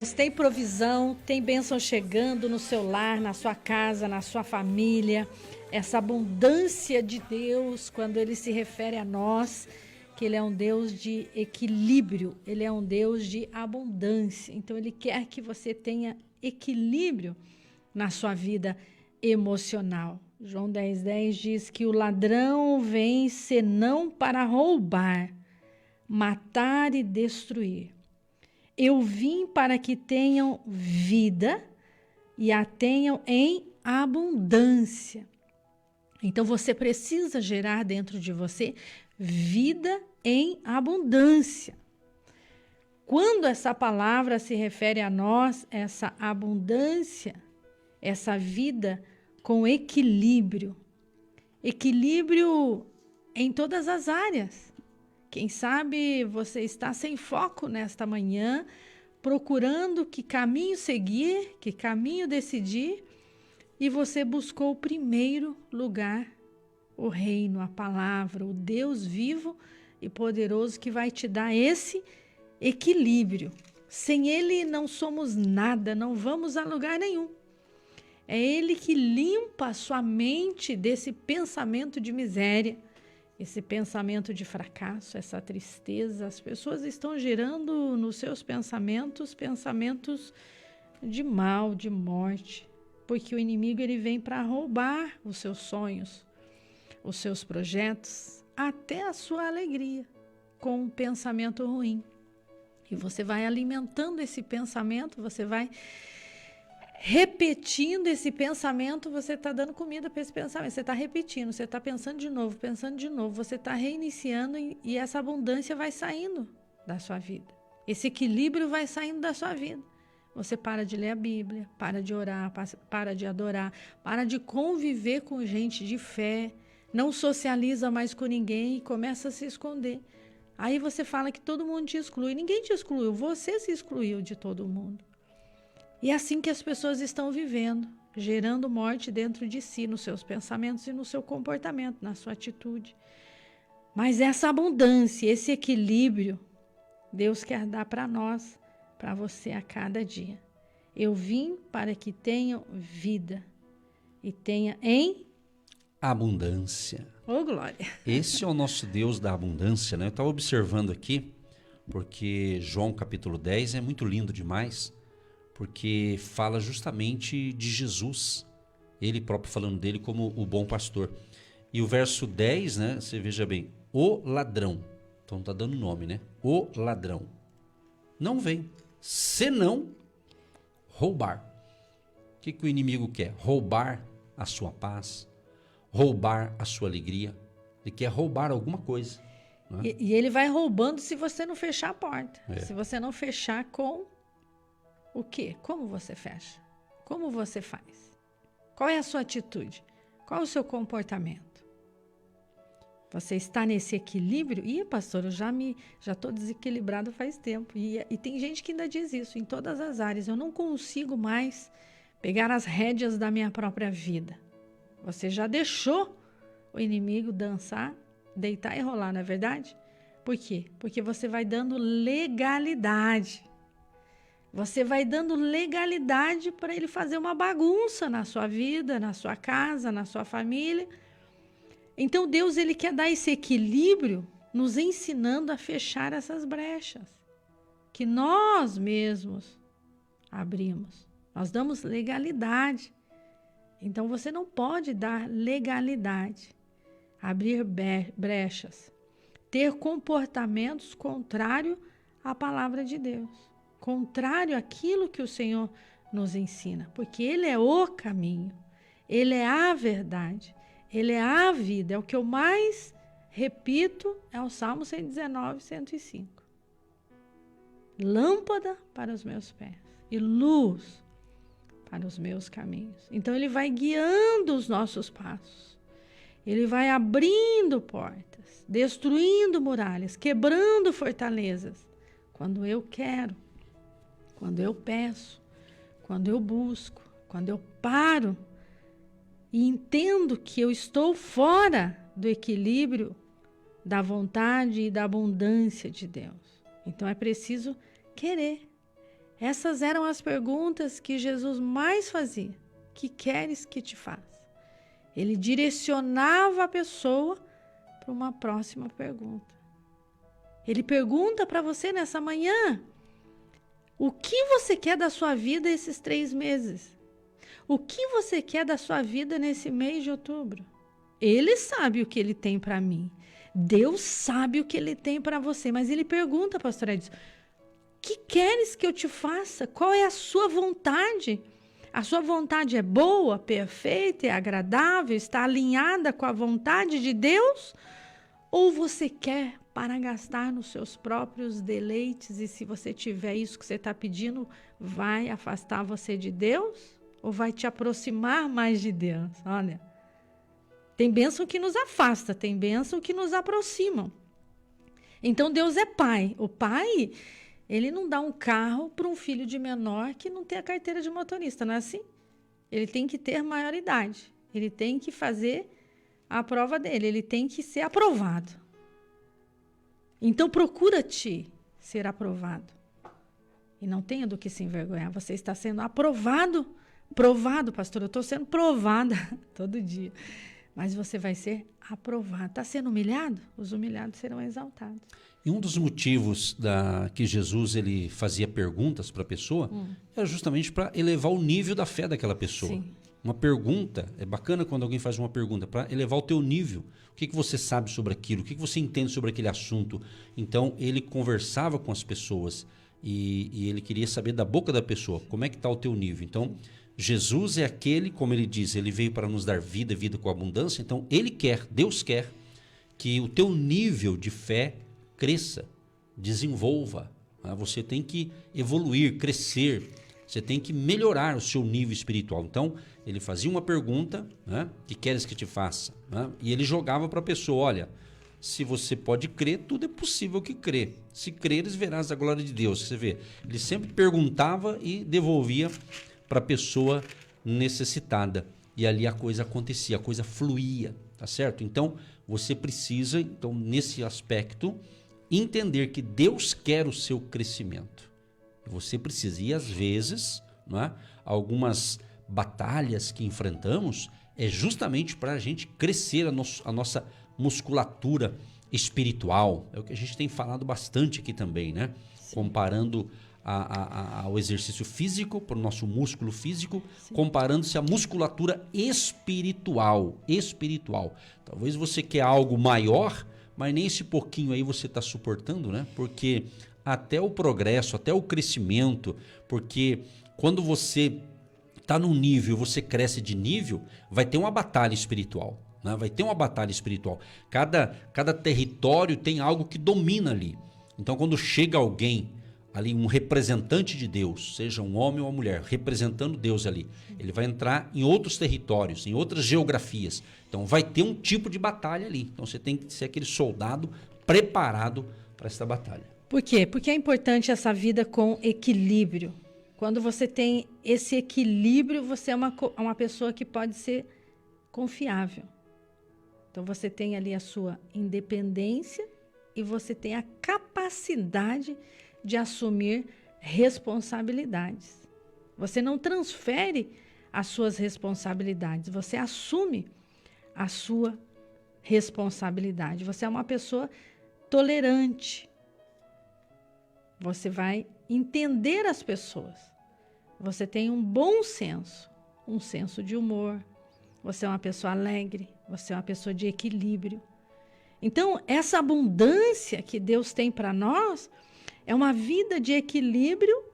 Tem provisão, tem bênção chegando no seu lar, na sua casa, na sua família. Essa abundância de Deus, quando Ele se refere a nós, que Ele é um Deus de equilíbrio, Ele é um Deus de abundância. Então, Ele quer que você tenha equilíbrio na sua vida emocional. João 10,10 diz que o ladrão vem senão para roubar, matar e destruir. Eu vim para que tenham vida e a tenham em abundância. Então, você precisa gerar dentro de você vida em abundância. Quando essa palavra se refere a nós, essa abundância, essa vida com equilíbrio. Equilíbrio em todas as áreas. Quem sabe você está sem foco nesta manhã, procurando que caminho seguir, que caminho decidir, e você buscou o primeiro lugar, o reino, a palavra, o Deus vivo e poderoso que vai te dar esse equilíbrio. Sem Ele não somos nada, não vamos a lugar nenhum. É Ele que limpa a sua mente desse pensamento de miséria, esse pensamento de fracasso, essa tristeza. As pessoas estão gerando nos seus pensamentos de mal, de morte, porque o inimigo ele vem para roubar os seus sonhos, os seus projetos, até a sua alegria, com um pensamento ruim. E você vai alimentando esse pensamento, você vai repetindo esse pensamento, você está dando comida para esse pensamento, você está repetindo, você está pensando de novo, você está reiniciando e essa abundância vai saindo da sua vida. Esse equilíbrio vai saindo da sua vida. Você para de ler a Bíblia, para de orar, para de adorar, para de conviver com gente de fé, não socializa mais com ninguém e começa a se esconder. Aí você fala que todo mundo te exclui. Ninguém te excluiu, você se excluiu de todo mundo. E é assim que as pessoas estão vivendo, gerando morte dentro de si, nos seus pensamentos e no seu comportamento, na sua atitude. Mas essa abundância, esse equilíbrio, Deus quer dar para nós, para você a cada dia. Eu vim para que tenham vida e tenha em abundância. Oh, glória! Esse é o nosso Deus da abundância, né? Eu estava observando aqui, porque João capítulo 10 é muito lindo demais, porque fala justamente de Jesus, ele próprio falando dele como o bom pastor. E o verso 10, né, você veja bem, o ladrão, então está dando nome, né? O ladrão não vem, senão roubar. O que o inimigo quer? Roubar a sua paz, roubar a sua alegria. Ele quer roubar alguma coisa. Né? E ele vai roubando se você não fechar a porta, É. se você não fechar com o quê? Como você fecha? Como você faz? Qual é a sua atitude? Qual é o seu comportamento? Você está nesse equilíbrio? Ih, pastor, eu já estou desequilibrado faz tempo. E tem gente que ainda diz isso em todas as áreas. Eu não consigo mais pegar as rédeas da minha própria vida. Você já deixou o inimigo dançar, deitar e rolar, não é verdade? Por quê? Porque você vai dando legalidade. Você vai dando legalidade para ele fazer uma bagunça na sua vida, na sua casa, na sua família. Então Deus ele quer dar esse equilíbrio, nos ensinando a fechar essas brechas que nós mesmos abrimos. Nós damos legalidade. Então você não pode dar legalidade, abrir brechas, ter comportamentos contrários à palavra de Deus. Contrário àquilo que o Senhor nos ensina, porque Ele é o caminho, Ele é a verdade, Ele é a vida. É o que eu mais repito, é o Salmo 119, 105. Lâmpada para os meus pés e luz para os meus caminhos. Então Ele vai guiando os nossos passos, Ele vai abrindo portas, destruindo muralhas, quebrando fortalezas, quando eu quero. Quando eu peço, quando eu busco, quando eu paro e entendo que eu estou fora do equilíbrio da vontade e da abundância de Deus. Então é preciso querer, Essas eram as perguntas que Jesus mais fazia. Que queres que te faça? Ele direcionava a pessoa para uma próxima pergunta. Ele pergunta para você nessa manhã: o que você quer da sua vida esses 3 meses? O que você quer da sua vida nesse mês de outubro? Ele sabe o que ele tem para mim. Deus sabe o que ele tem para você. Mas ele pergunta, pastora Edson, o que queres que eu te faça? Qual é a sua vontade? A sua vontade é boa, perfeita, é agradável, está alinhada com a vontade de Deus? Ou você quer para gastar nos seus próprios deleites, e se você tiver isso que você está pedindo, vai afastar você de Deus? Ou vai te aproximar mais de Deus? Olha, tem bênção que nos afasta, tem bênção que nos aproximam. Então Deus é pai. O pai, ele não dá um carro para um filho de menor que não tem a carteira de motorista, não é assim? Ele tem que ter maioridade, ele tem que fazer a prova dele, ele tem que ser aprovado. Então procura-te ser aprovado. E não tenha do que se envergonhar, você está sendo aprovado. Provado, pastor, eu estou sendo provada todo dia. Mas você vai ser aprovado. Está sendo humilhado? Os humilhados serão exaltados. E um dos motivos que Jesus ele fazia perguntas para a pessoa era justamente para elevar o nível da fé daquela pessoa. Sim. Uma pergunta, é bacana quando alguém faz uma pergunta, para elevar o teu nível. O que você sabe sobre aquilo? O que você entende sobre aquele assunto? Então, ele conversava com as pessoas e ele queria saber da boca da pessoa, como é que está o teu nível. Então, Jesus é aquele, como ele diz, ele veio para nos dar vida, vida com abundância. Então, Deus quer que o teu nível de fé cresça, desenvolva. Né? Você tem que evoluir, crescer, você tem que melhorar o seu nível espiritual. Então, ele fazia uma pergunta, né? Que queres que te faça? Né? E ele jogava para a pessoa, olha, se você pode crer, tudo é possível que crê. Se creres, verás a glória de Deus. Você vê, ele sempre perguntava e devolvia para a pessoa necessitada. E ali a coisa acontecia, a coisa fluía, tá certo? Então, você precisa, nesse aspecto, entender que Deus quer o seu crescimento. Você precisa, e às vezes, não é? Algumas batalhas que enfrentamos é justamente para a gente crescer a nossa musculatura espiritual. É o que a gente tem falado bastante aqui também, né? Sim. Comparando ao exercício físico, para o nosso músculo físico, comparando-se à musculatura espiritual. Talvez você quer algo maior, mas nem esse pouquinho aí você está suportando, né? Porque até o progresso, até o crescimento, porque quando você está num nível, você cresce de nível, vai ter uma batalha espiritual. Né? Vai ter uma batalha espiritual. Cada território tem algo que domina ali. Então, quando chega alguém ali, um representante de Deus, seja um homem ou uma mulher, representando Deus ali, ele vai entrar em outros territórios, em outras geografias. Então, vai ter um tipo de batalha ali. Então, você tem que ser aquele soldado preparado para essa batalha. Por quê? Porque é importante essa vida com equilíbrio. Quando você tem esse equilíbrio, você é uma pessoa que pode ser confiável. Então, você tem ali a sua independência e você tem a capacidade de assumir responsabilidades. Você não transfere as suas responsabilidades, você assume a sua responsabilidade. Você é uma pessoa tolerante. Você vai entender as pessoas. Você tem um bom senso, um senso de humor. Você é uma pessoa alegre, você é uma pessoa de equilíbrio. Então, essa abundância que Deus tem para nós é uma vida de equilíbrio,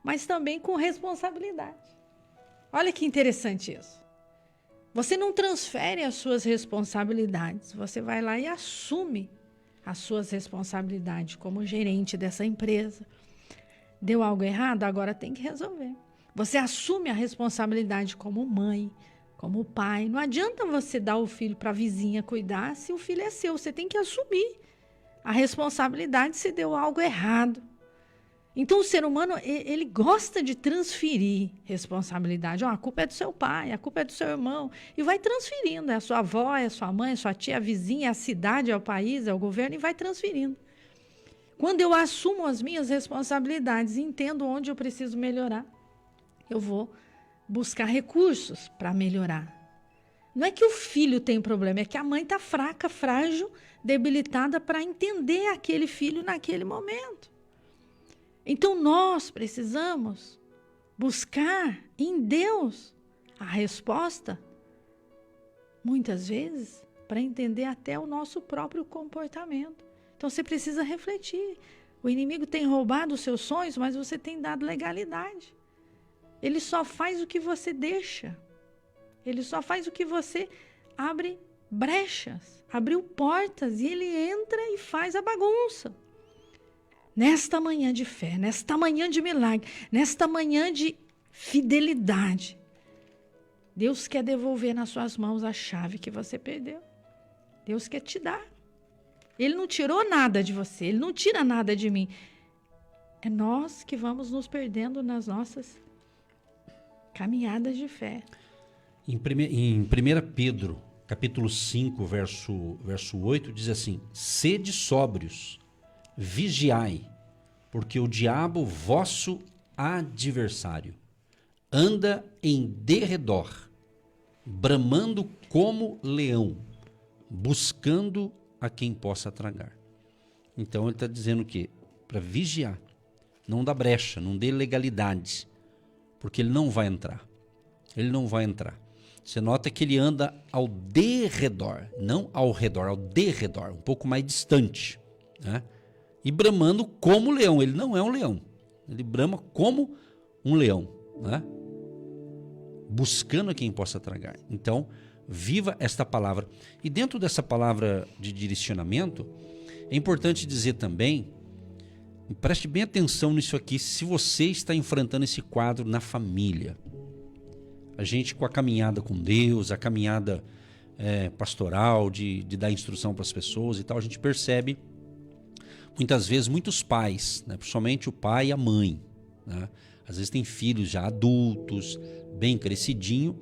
mas também com responsabilidade. Olha que interessante isso. Você não transfere as suas responsabilidades, você vai lá e assume as suas responsabilidades como gerente dessa empresa. Deu algo errado? Agora tem que resolver. Você assume a responsabilidade como mãe, como pai. Não adianta você dar o filho para a vizinha cuidar se o filho é seu. Você tem que assumir a responsabilidade se deu algo errado. Então, o ser humano, ele gosta de transferir responsabilidade. A culpa é do seu pai, a culpa é do seu irmão. E vai transferindo. É a sua avó, é a sua mãe, é a sua tia, a vizinha, é a cidade, é o país, é o governo, e vai transferindo. Quando eu assumo as minhas responsabilidades e entendo onde eu preciso melhorar, eu vou buscar recursos para melhorar. Não é que o filho tem problema, é que a mãe está fraca, frágil, debilitada para entender aquele filho naquele momento. Então nós precisamos buscar em Deus a resposta, muitas vezes, para entender até o nosso próprio comportamento. Então você precisa refletir. O inimigo tem roubado os seus sonhos, mas você tem dado legalidade. Ele só faz o que você deixa. Ele só faz o que você abre brechas, abriu portas e ele entra e faz a bagunça. Nesta manhã de fé, nesta manhã de milagre, nesta manhã de fidelidade, Deus quer devolver nas suas mãos a chave que você perdeu. Deus quer te dar. Ele não tirou nada de você, Ele não tira nada de mim. É nós que vamos nos perdendo nas nossas caminhadas de fé. Em 1 Pedro, capítulo 5, verso 8, diz assim: sede sóbrios, vigiai, porque o diabo, vosso adversário, anda em derredor, bramando como leão, buscando a quem possa tragar. Então ele está dizendo o quê? Para vigiar, não dá brecha, não dê legalidade, porque ele não vai entrar. Ele não vai entrar. Você nota que ele anda ao derredor, não ao redor, ao derredor, um pouco mais distante, né? E bramando como leão. Ele não é um leão, ele brama como um leão, né? Buscando a quem possa tragar. Então, viva esta palavra. E dentro dessa palavra de direcionamento, é importante dizer também, preste bem atenção nisso aqui, se você está enfrentando esse quadro na família. A gente, com a caminhada com Deus, a caminhada pastoral, de dar instrução para as pessoas e tal, a gente percebe, muitas vezes, muitos pais, né, principalmente o pai e a mãe, né, às vezes tem filhos já adultos, bem crescidinho,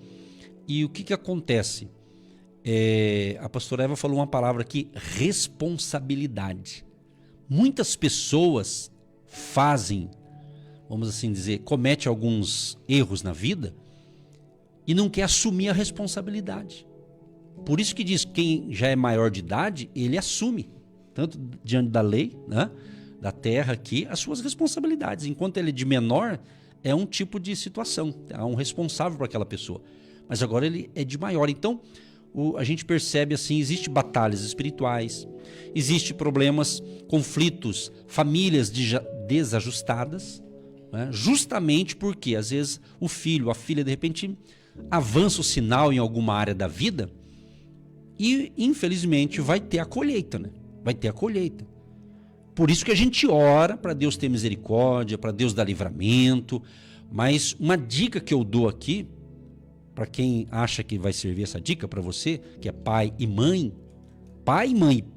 e o que acontece? A pastora Eva falou uma palavra aqui, responsabilidade. Muitas pessoas fazem, vamos assim dizer, cometem alguns erros na vida e não quer assumir a responsabilidade. Por isso que diz que quem já é maior de idade, ele assume, tanto diante da lei, né, da terra aqui, as suas responsabilidades. Enquanto ele é de menor, é um tipo de situação, há um responsável por aquela pessoa. Mas agora ele é de maior. Então, a gente percebe assim, existe batalhas espirituais, existe problemas, conflitos, famílias desajustadas, né, justamente porque às vezes o filho, a filha, de repente avança o sinal em alguma área da vida e infelizmente vai ter a colheita, né? Vai ter a colheita. Por isso que a gente ora para Deus ter misericórdia, para Deus dar livramento. Mas uma dica que eu dou aqui, para quem acha que vai servir essa dica para você, que é pai e mãe,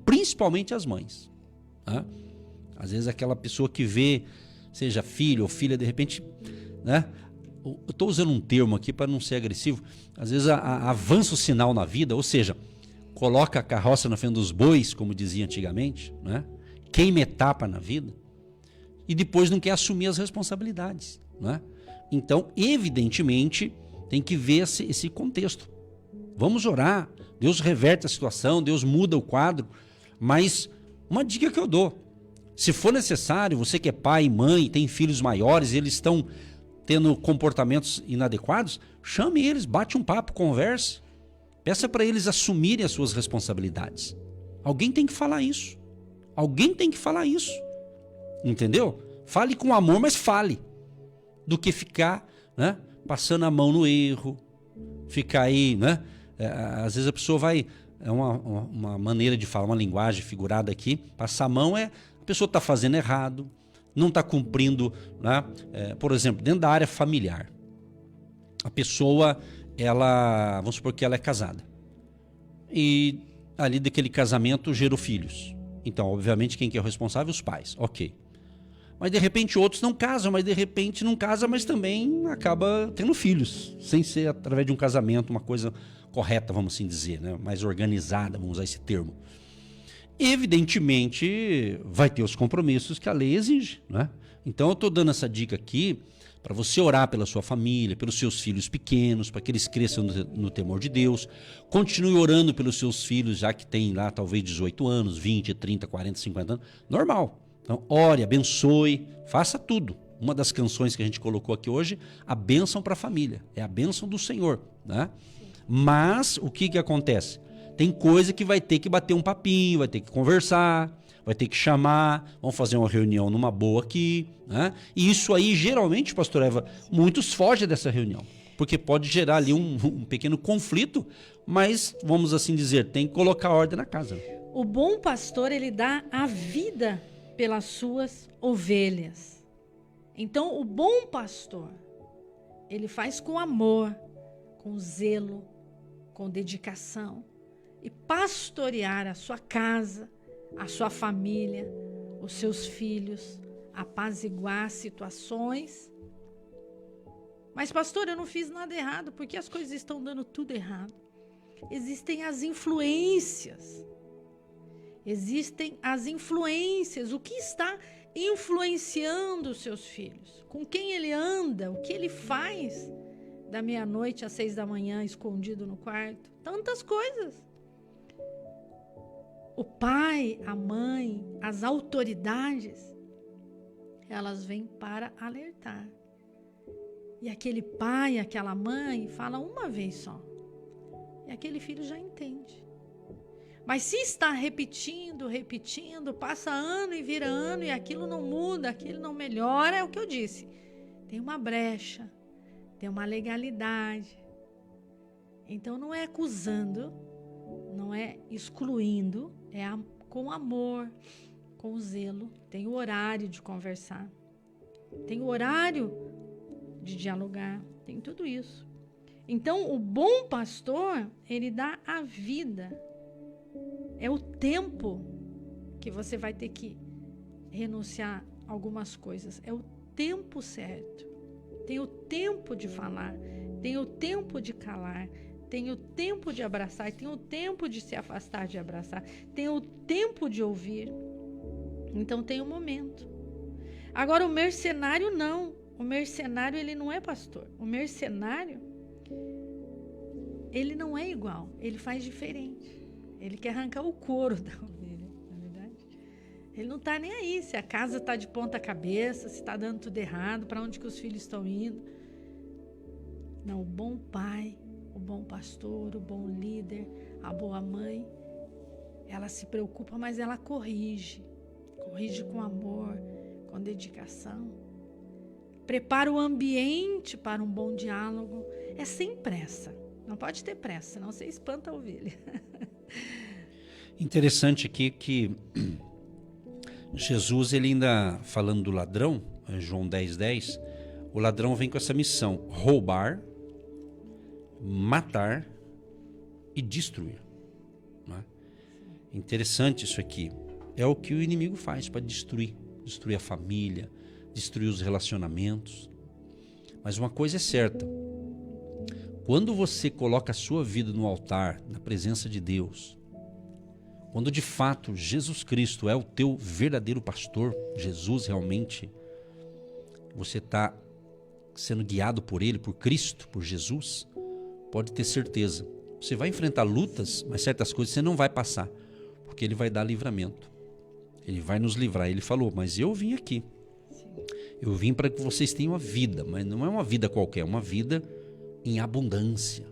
principalmente as mães, né? Às vezes aquela pessoa que vê, seja filho ou filha, de repente, né? Eu estou usando um termo aqui para não ser agressivo, às vezes avança o sinal na vida, ou seja, coloca a carroça na frente dos bois, como dizia antigamente, né? Queima etapa na vida e depois não quer assumir as responsabilidades, né? Então, evidentemente, tem que ver esse contexto. Vamos orar, Deus reverte a situação, Deus muda o quadro, mas uma dica que eu dou, se for necessário, você que é pai e mãe, tem filhos maiores e eles estão tendo comportamentos inadequados, chame eles, bate um papo, converse, peça para eles assumirem as suas responsabilidades. Alguém tem que falar isso. Alguém tem que falar isso. Entendeu? Fale com amor, mas fale. Do que ficar, né, passando a mão no erro, ficar aí, né? Às vezes a pessoa vai... É uma maneira de falar, uma linguagem figurada aqui. Passar a mão a pessoa está fazendo errado, não está cumprindo, né? Por exemplo, dentro da área familiar. A pessoa, vamos supor que ela é casada. E ali daquele casamento gerou filhos. Então, obviamente, quem que é o responsável? Os pais. Ok. Mas, de repente, outros não casam, mas também acaba tendo filhos, sem ser através de um casamento, uma coisa correta, vamos assim dizer, né? Mais organizada, vamos usar esse termo. evidentemente vai ter os compromissos que a lei exige, né? Então eu estou dando essa dica aqui para você orar pela sua família, pelos seus filhos pequenos, para que eles cresçam no temor de Deus. Continue orando pelos seus filhos, já que tem lá talvez 18 anos, 20, 30, 40, 50 anos. Normal. Então ore, abençoe, faça tudo. Uma das canções que a gente colocou aqui hoje, a bênção para a família. É a bênção do Senhor, né? Mas o que acontece? Tem coisa que vai ter que bater um papinho, vai ter que conversar, vai ter que chamar, vamos fazer uma reunião numa boa aqui, né? E isso aí, geralmente, pastor Eva, muitos fogem dessa reunião, porque pode gerar ali um pequeno conflito, mas, vamos assim dizer, tem que colocar ordem na casa. O bom pastor, ele dá a vida pelas suas ovelhas. Então, o bom pastor, ele faz com amor, com zelo, com dedicação, e pastorear a sua casa, a sua família, os seus filhos, apaziguar situações. Mas, pastor, eu não fiz nada errado, porque as coisas estão dando tudo errado. Existem as influências. Existem as influências. O que está influenciando os seus filhos? Com quem ele anda? O que ele faz da meia-noite às 6 da manhã, escondido no quarto? Tantas coisas. O pai, a mãe, as autoridades, elas vêm para alertar. E aquele pai, aquela mãe, fala uma vez só. E aquele filho já entende. Mas se está repetindo, passa ano e vira ano e aquilo não muda, aquilo não melhora, é o que eu disse. Tem uma brecha, tem uma legalidade. Então não é acusando, não é excluindo, é com amor, com zelo. Tem o horário de conversar, tem o horário de dialogar, tem tudo isso. Então o bom pastor, ele dá a vida. É o tempo que você vai ter que renunciar a algumas coisas. É o tempo certo. Tem o tempo de falar, tem o tempo de calar, tem o tempo de abraçar, tem o tempo de se afastar de abraçar, tem o tempo de ouvir. Então tem o momento. Agora o mercenário não. O mercenário, ele não é pastor. O mercenário, ele não é igual. Ele faz diferente. Ele quer arrancar o couro da ovelha, na verdade. Ele não está nem aí se a casa está de ponta cabeça, se está dando tudo errado, para onde que os filhos estão indo. Não, o bom pai, o bom pastor, o bom líder, a boa mãe, ela se preocupa, mas ela corrige. Corrige com amor, com dedicação. Prepara o ambiente para um bom diálogo. É sem pressa. Não pode ter pressa, senão você espanta a ovelha. Interessante aqui que Jesus, ele ainda falando do ladrão, João 10:10, o ladrão vem com essa missão: roubar, matar e destruir. Não é? Interessante isso aqui. É o que o inimigo faz para destruir a família, destruir os relacionamentos. Mas uma coisa é certa: quando você coloca a sua vida no altar, na presença de Deus, quando de fato Jesus Cristo é o teu verdadeiro pastor, Jesus realmente, você está sendo guiado por Ele, por Cristo, por Jesus, pode ter certeza. Você vai enfrentar lutas, mas certas coisas você não vai passar, porque Ele vai dar livramento. Ele vai nos livrar. Ele falou, mas eu vim aqui. Eu vim para que vocês tenham a vida, mas não é uma vida qualquer, é uma vida em abundância,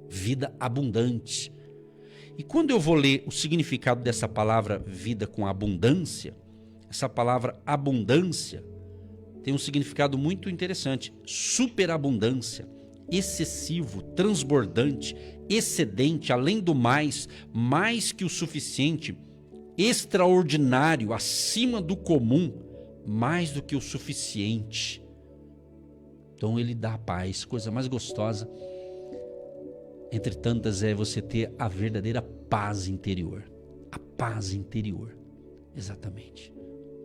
vida abundante. E quando eu vou ler o significado dessa palavra vida com abundância, essa palavra abundância tem um significado muito interessante: superabundância, excessivo, transbordante, excedente, além do mais que o suficiente, extraordinário, acima do comum, mais do que o suficiente. Então ele dá a paz, coisa mais gostosa entre tantas é você ter a verdadeira paz interior. A paz interior, exatamente.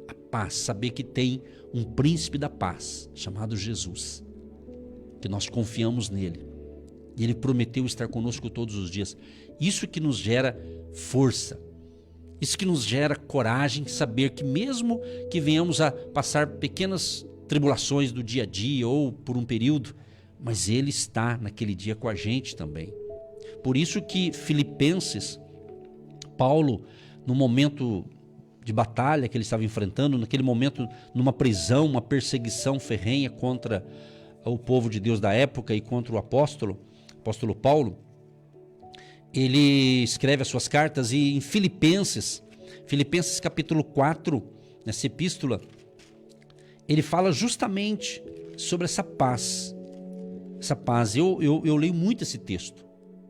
A paz, saber que tem um príncipe da paz chamado Jesus, que nós confiamos nele. E ele prometeu estar conosco todos os dias. Isso que nos gera força. Isso que nos gera coragem, saber que mesmo que venhamos a passar pequenas tribulações do dia a dia ou por um período, mas Ele está naquele dia com a gente também. Por isso que Filipenses, Paulo, no momento de batalha que ele estava enfrentando, naquele momento, numa prisão, uma perseguição ferrenha contra o povo de Deus da época e contra o apóstolo Paulo, ele escreve as suas cartas e em Filipenses capítulo 4, nessa epístola, ele fala justamente sobre essa paz. Essa paz. Eu leio muito esse texto.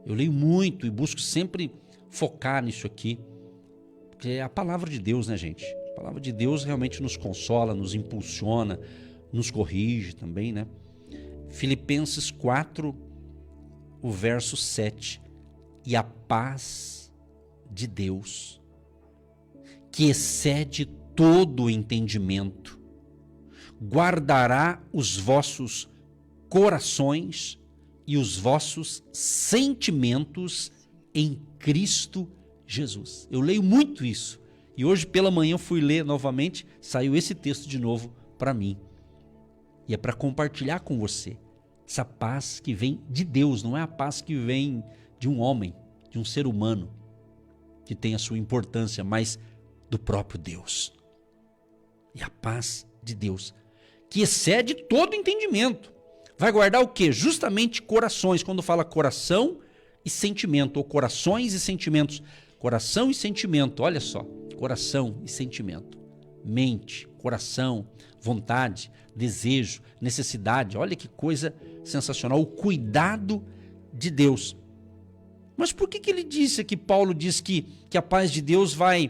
Eu leio muito e busco sempre focar nisso aqui. Porque é a palavra de Deus, né, gente? A palavra de Deus realmente nos consola, nos impulsiona, nos corrige também, né? Filipenses 4, o verso 7. E a paz de Deus, que excede todo o entendimento, guardará os vossos corações e os vossos sentimentos em Cristo Jesus. Eu leio muito isso. E hoje pela manhã eu fui ler novamente, saiu esse texto de novo para mim. E é para compartilhar com você essa paz que vem de Deus, não é a paz que vem de um homem, de um ser humano, que tem a sua importância, mas do próprio Deus. E a paz de Deus, que excede todo entendimento. Vai guardar o quê? Justamente corações. Quando fala coração e sentimento, ou corações e sentimentos. Coração e sentimento, olha só. Coração e sentimento. Mente, coração, vontade, desejo, necessidade. Olha que coisa sensacional. O cuidado de Deus. Mas por que ele disse aqui, Paulo diz que a paz de Deus vai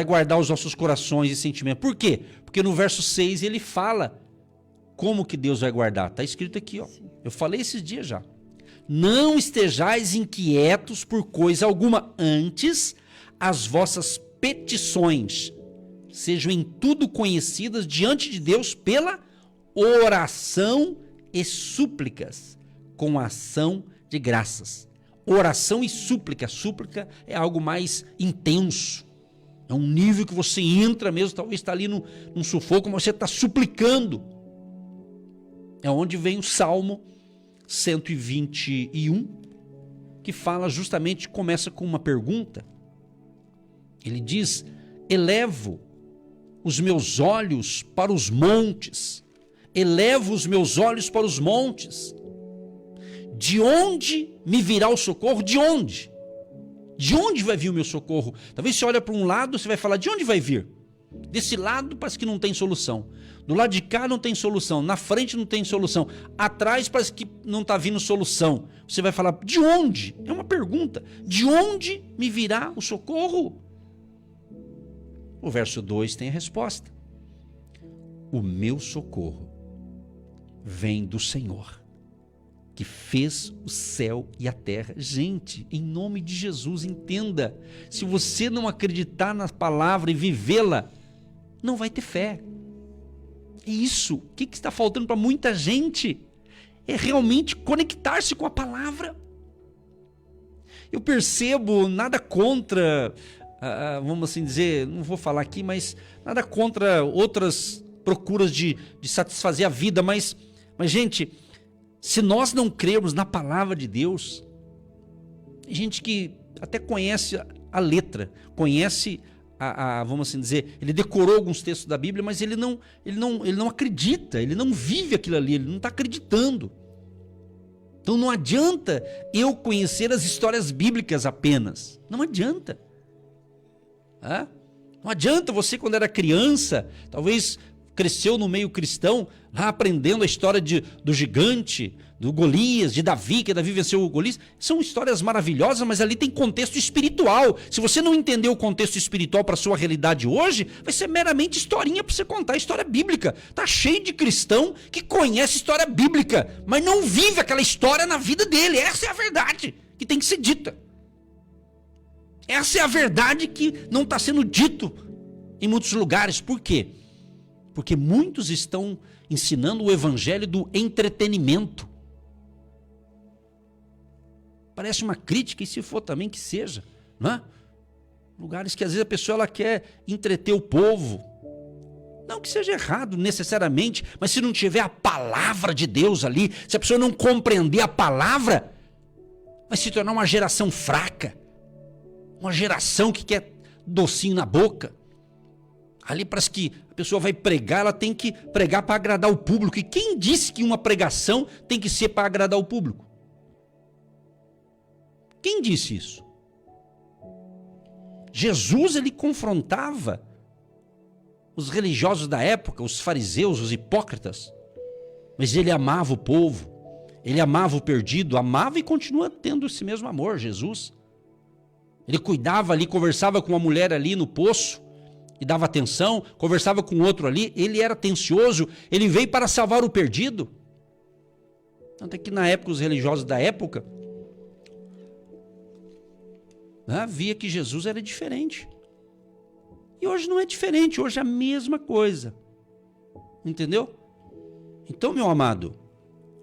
guardar os nossos corações e sentimentos? Por quê? Porque no verso 6 ele fala como que Deus vai guardar. Está escrito aqui, ó. Eu falei esses dias já. Não estejais inquietos por coisa alguma, antes as vossas petições sejam em tudo conhecidas diante de Deus pela oração e súplicas, com ação de graças. Oração e súplica. Súplica é algo mais intenso. É um nível que você entra mesmo, talvez está ali num sufoco, mas você está suplicando. É onde vem o Salmo 121, que fala justamente, começa com uma pergunta. Ele diz: elevo os meus olhos para os montes. Elevo os meus olhos para os montes. De onde me virá o socorro? De onde? De onde vai vir o meu socorro? Talvez você olha para um lado, você vai falar, de onde vai vir? Desse lado parece que não tem solução. Do lado de cá não tem solução. Na frente não tem solução. Atrás parece que não está vindo solução. Você vai falar, de onde? É uma pergunta. De onde me virá o socorro? O verso 2 tem a resposta. O meu socorro vem do Senhor, que fez o céu e a terra. Gente, em nome de Jesus, entenda. Se você não acreditar na palavra e vivê-la, não vai ter fé. É isso. O que está faltando para muita gente? É realmente conectar-se com a palavra. Eu percebo nada contra, vamos assim dizer, não vou falar aqui, mas nada contra outras procuras de satisfazer a vida, mas gente, se nós não crermos na palavra de Deus, tem gente que até conhece a letra, conhece vamos assim dizer, ele decorou alguns textos da Bíblia, mas ele não acredita, ele não vive aquilo ali, ele não está acreditando. Então não adianta eu conhecer as histórias bíblicas apenas, não adianta. Não adianta você, quando era criança, talvez cresceu no meio cristão, lá aprendendo a história do gigante, do Golias, de Davi, que Davi venceu o Golias. São histórias maravilhosas, mas ali tem contexto espiritual. Se você não entender o contexto espiritual para a sua realidade hoje, vai ser meramente historinha para você contar, história bíblica. Tá cheio de cristão que conhece história bíblica, mas não vive aquela história na vida dele. Essa é a verdade que tem que ser dita. Essa é a verdade que não está sendo dito em muitos lugares. Por quê? Porque muitos estão ensinando o evangelho do entretenimento. Parece uma crítica, e se for também que seja, não é? Lugares que às vezes a pessoa ela quer entreter o povo. Não que seja errado necessariamente, mas se não tiver a palavra de Deus ali, se a pessoa não compreender a palavra, vai se tornar uma geração fraca. Uma geração que quer docinho na boca. Ali parece que a pessoa vai pregar, ela tem que pregar para agradar o público. E quem disse que uma pregação tem que ser para agradar o público? Quem disse isso? Jesus, ele confrontava os religiosos da época, os fariseus, os hipócritas. Mas ele amava o povo, ele amava o perdido, amava e continua tendo esse mesmo amor, Jesus. Ele cuidava ali, conversava com uma mulher ali no poço e dava atenção, conversava com outro ali, ele era atencioso, ele veio para salvar o perdido. Tanto é que na época, os religiosos da época, via que Jesus era diferente. E hoje não é diferente, hoje é a mesma coisa. Entendeu? Então, meu amado,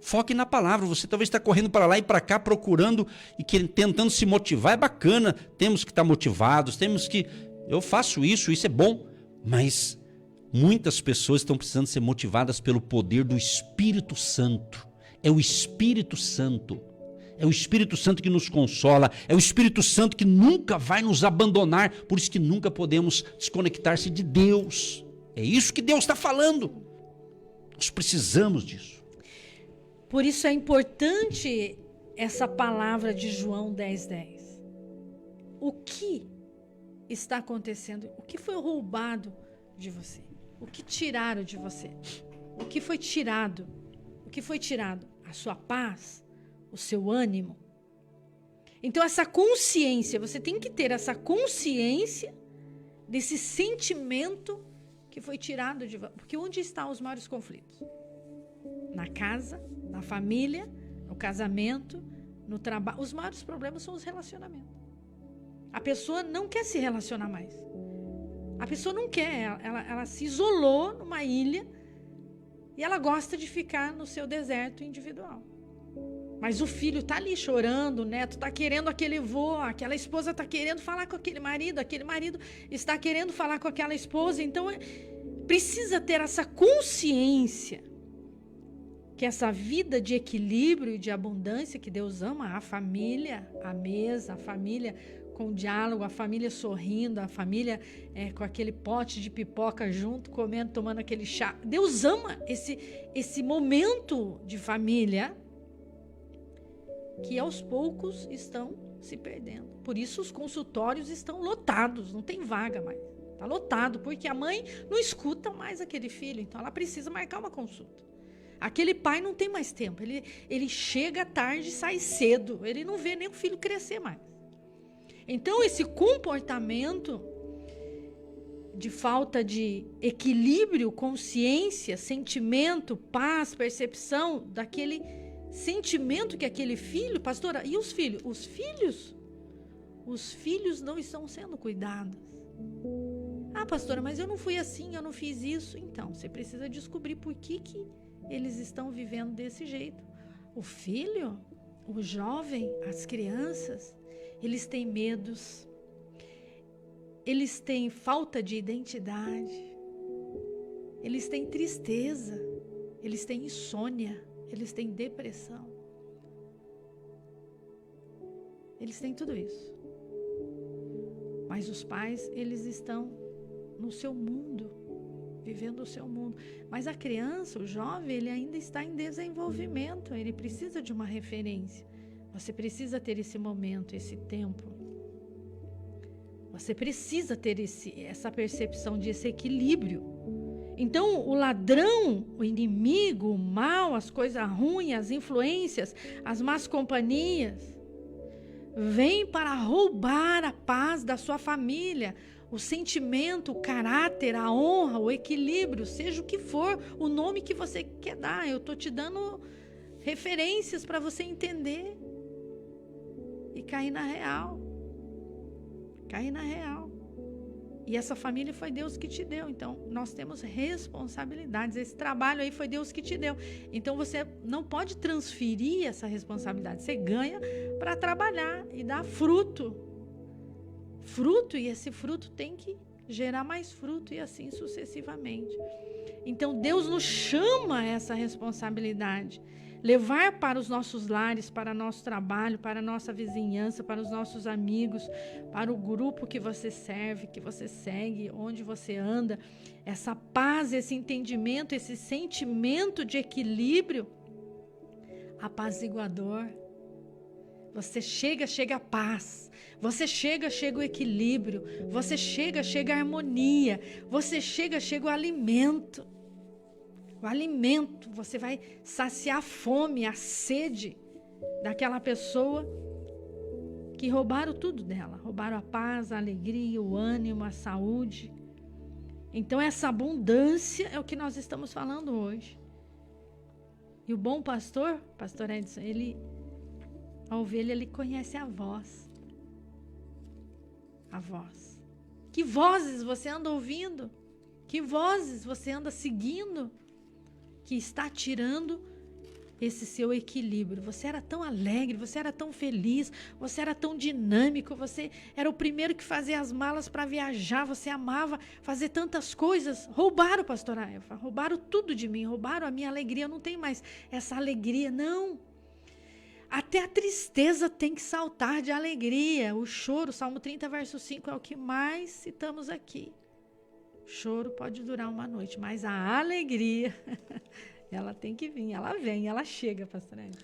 foque na palavra. Você talvez está correndo para lá e para cá, procurando e tentando se motivar. É bacana, temos que estar motivados, temos que... Eu faço isso é bom. Mas muitas pessoas estão precisando ser motivadas pelo poder do Espírito Santo. É o Espírito Santo. É o Espírito Santo que nos consola, é o Espírito Santo que nunca vai nos abandonar, por isso que nunca podemos desconectar-se de Deus. É isso que Deus está falando. Nós precisamos disso. Por isso é importante essa palavra de João 10:10. O que está acontecendo? O que foi roubado de você? O que tiraram de você? O que foi tirado? O que foi tirado? A sua paz? O seu ânimo. Então essa consciência, você tem que ter essa consciência desse sentimento que foi tirado de você. Porque onde estão os maiores conflitos? Na casa, na família, no casamento, no trabalho. Os maiores problemas são os relacionamentos. A pessoa não quer se relacionar mais. A pessoa não quer, ela se isolou numa ilha e ela gosta de ficar no seu deserto individual. Mas o filho está ali chorando, o neto está querendo aquele vô, aquela esposa está querendo falar com aquele marido está querendo falar com aquela esposa. Então, precisa ter essa consciência que essa vida de equilíbrio e de abundância que Deus ama, a família, a mesa, a família com diálogo, a família sorrindo, a família com aquele pote de pipoca junto, comendo, tomando aquele chá. Deus ama esse momento de família, que aos poucos estão se perdendo. Por isso os consultórios estão lotados, não tem vaga mais. Está lotado, porque a mãe não escuta mais aquele filho, então ela precisa marcar uma consulta. Aquele pai não tem mais tempo, ele chega tarde e sai cedo, ele não vê nem o filho crescer mais. Então esse comportamento de falta de equilíbrio, consciência, sentimento, paz, percepção daquele sentimento que aquele filho, pastora, e os filhos? Os filhos não estão sendo cuidados. Ah, pastora, mas eu não fui assim, eu não fiz isso. Então, você precisa descobrir por que eles estão vivendo desse jeito. O filho, o jovem, as crianças, eles têm medos, eles têm falta de identidade, eles têm tristeza, eles têm insônia, eles têm depressão. Eles têm tudo isso. Mas os pais, eles estão no seu mundo, vivendo o seu mundo. Mas a criança, o jovem, ele ainda está em desenvolvimento. Ele precisa de uma referência. Você precisa ter esse momento, esse tempo. Você precisa ter essa percepção desse equilíbrio. Então, o ladrão, o inimigo, o mal, as coisas ruins, as influências, as más companhias, vêm para roubar a paz da sua família, o sentimento, o caráter, a honra, o equilíbrio, seja o que for, o nome que você quer dar. Eu estou te dando referências para você entender e cair na real. Cair na real. E essa família foi Deus que te deu. Então, nós temos responsabilidades. Esse trabalho aí foi Deus que te deu. Então, você não pode transferir essa responsabilidade. Você ganha para trabalhar e dar fruto. fruto, e esse fruto tem que gerar mais fruto e assim sucessivamente. Então Deus nos chama a essa responsabilidade. Levar para os nossos lares, para nosso trabalho, para a nossa vizinhança, para os nossos amigos, para o grupo que você serve, que você segue, onde você anda, essa paz, esse entendimento, esse sentimento de equilíbrio apaziguador. Você chega a paz. Você chega o equilíbrio. Você chega a harmonia. Você chega o alimento. O alimento, você vai saciar a fome, a sede daquela pessoa que roubaram tudo dela. Roubaram a paz, a alegria, o ânimo, a saúde. Então essa abundância é o que nós estamos falando hoje. E o bom pastor, pastor Edson, a ovelha, ele conhece a voz. A voz. Que vozes você anda ouvindo? Que vozes você anda seguindo? Que está tirando esse seu equilíbrio. Você era tão alegre, você era tão feliz, você era tão dinâmico, você era o primeiro que fazia as malas para viajar, você amava fazer tantas coisas. Roubaram, pastora Eva, roubaram tudo de mim, roubaram a minha alegria, eu não tenho mais essa alegria, não. Até a tristeza tem que saltar de alegria. O choro, Salmo 30, verso 5, é o que mais citamos aqui. O choro pode durar uma noite, mas a alegria, ela tem que vir, ela vem, ela chega, pastor Ed.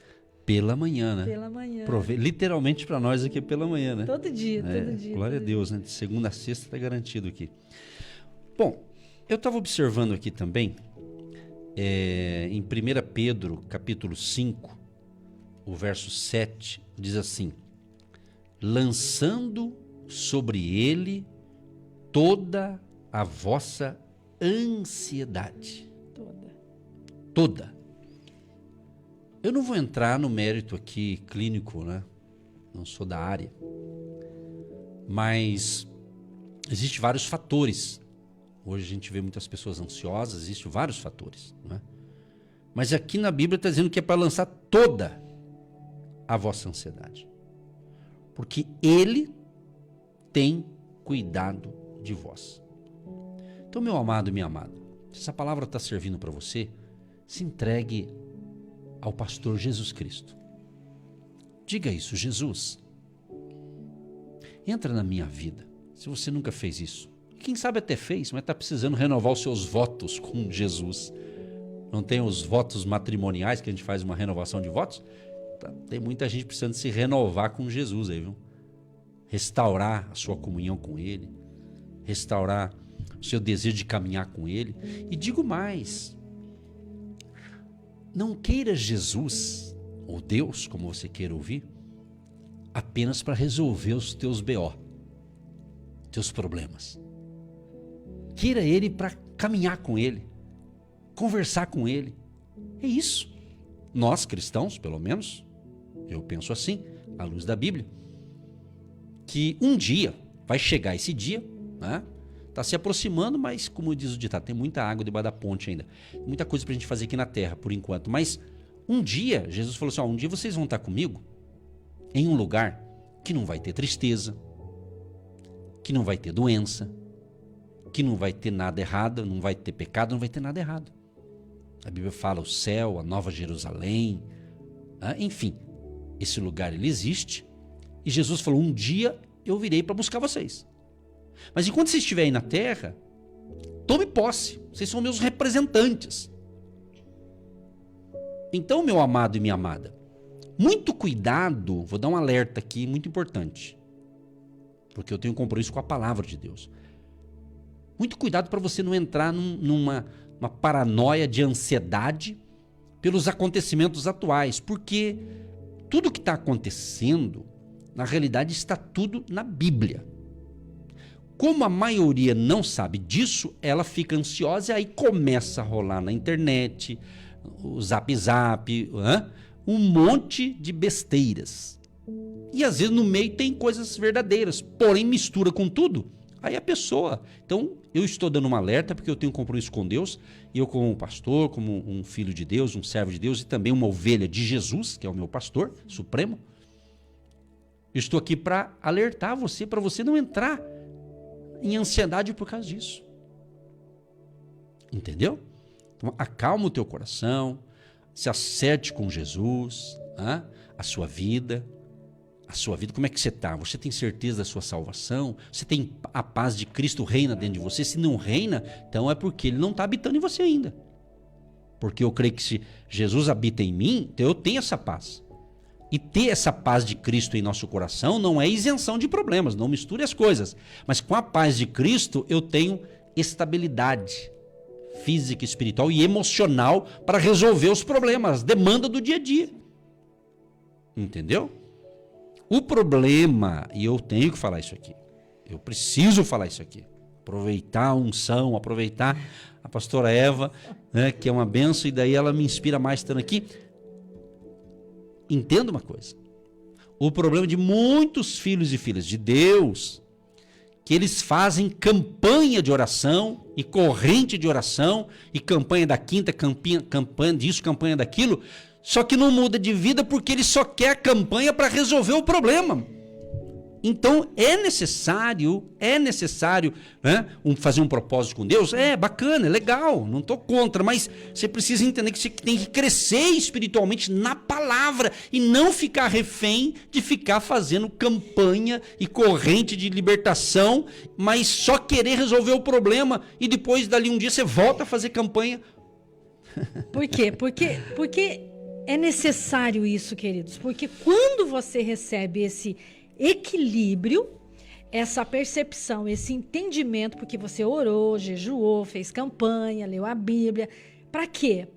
Pela manhã, né? Pela manhã. Literalmente para nós aqui pela manhã, né? Todo dia, todo dia. Glória todo a Deus, dia. né? De segunda a sexta está garantido aqui. Bom, eu estava observando aqui também, em 1 Pedro, capítulo 5, o verso 7, diz assim: lançando sobre ele toda a vossa ansiedade. Toda. Eu não vou entrar no mérito aqui clínico, né? Não sou da área. Mas existem vários fatores. Hoje a gente vê muitas pessoas ansiosas, existem vários fatores, né? Mas aqui na Bíblia está dizendo que é para lançar toda a vossa ansiedade. Porque Ele tem cuidado de vós. Então, meu amado e minha amada, se essa palavra está servindo para você, se entregue ao pastor Jesus Cristo. Diga isso: Jesus, entra na minha vida. Se você nunca fez isso, quem sabe até fez, mas está precisando renovar os seus votos com Jesus. Não tem os votos matrimoniais, que a gente faz uma renovação de votos? Tem muita gente precisando se renovar com Jesus aí, viu? Restaurar a sua comunhão com Ele, restaurar o seu desejo de caminhar com Ele. E digo mais, não queira Jesus, ou Deus, como você queira ouvir, apenas para resolver os teus BO, teus problemas. Queira Ele para caminhar com Ele, conversar com Ele. É isso. Nós cristãos, pelo menos, eu penso assim, à luz da Bíblia, que um dia vai chegar esse dia, né? Está se aproximando, mas como diz o ditado, tem muita água debaixo da ponte ainda. Muita coisa para a gente fazer aqui na terra, por enquanto. Mas um dia, Jesus falou assim, um dia vocês vão estar comigo em um lugar que não vai ter tristeza, que não vai ter doença, que não vai ter nada errado, não vai ter pecado, não vai ter nada errado. A Bíblia fala o céu, a Nova Jerusalém, enfim, esse lugar ele existe. E Jesus falou, um dia eu virei para buscar vocês. Mas enquanto vocês estiverem aí na terra, tome posse, vocês são meus representantes. Então, meu amado e minha amada, muito cuidado, vou dar um alerta aqui muito importante, porque eu tenho um compromisso com a palavra de Deus. Muito cuidado para você não entrar numa paranoia de ansiedade pelos acontecimentos atuais, porque tudo que está acontecendo, na realidade, está tudo na Bíblia. Como a maioria não sabe disso, ela fica ansiosa e aí começa a rolar na internet, o Zap Zap, um monte de besteiras. E às vezes no meio tem coisas verdadeiras, porém mistura com tudo. Aí a pessoa... Então eu estou dando um alerta porque eu tenho um compromisso com Deus, e eu como um pastor, como um filho de Deus, um servo de Deus e também uma ovelha de Jesus, que é o meu pastor supremo. Eu estou aqui para alertar você, para você não entrar em ansiedade por causa disso. Entendeu? Então, acalma o teu coração, se acerte com Jesus, a sua vida. A sua vida, como é que você está? Você tem certeza da sua salvação? Você tem a paz de Cristo reina dentro de você? Se não reina, então é porque Ele não está habitando em você ainda. Porque eu creio que se Jesus habita em mim, então eu tenho essa paz. E ter essa paz de Cristo em nosso coração não é isenção de problemas, não misture as coisas. Mas com a paz de Cristo eu tenho estabilidade física, espiritual e emocional para resolver os problemas, demanda do dia a dia. Entendeu? O problema, e eu tenho que falar isso aqui, eu preciso falar isso aqui, aproveitar a unção, aproveitar a pastora Eva, né, que é uma benção, e daí ela me inspira mais estando aqui. Entenda uma coisa, o problema de muitos filhos e filhas de Deus, que eles fazem campanha de oração, e corrente de oração, e campanha da quinta, campanha disso, campanha daquilo, só que não muda de vida porque ele só quer a campanha para resolver o problema. Então é necessário, né, fazer um propósito com Deus. É bacana, é legal, não estou contra, mas você precisa entender que você tem que crescer espiritualmente na palavra e não ficar refém de ficar fazendo campanha e corrente de libertação, mas só querer resolver o problema e depois dali um dia você volta a fazer campanha. Por quê? Porque é necessário isso, queridos, porque quando você recebe esse equilíbrio, essa percepção, esse entendimento, porque você orou, jejuou, fez campanha, leu a Bíblia, para quê?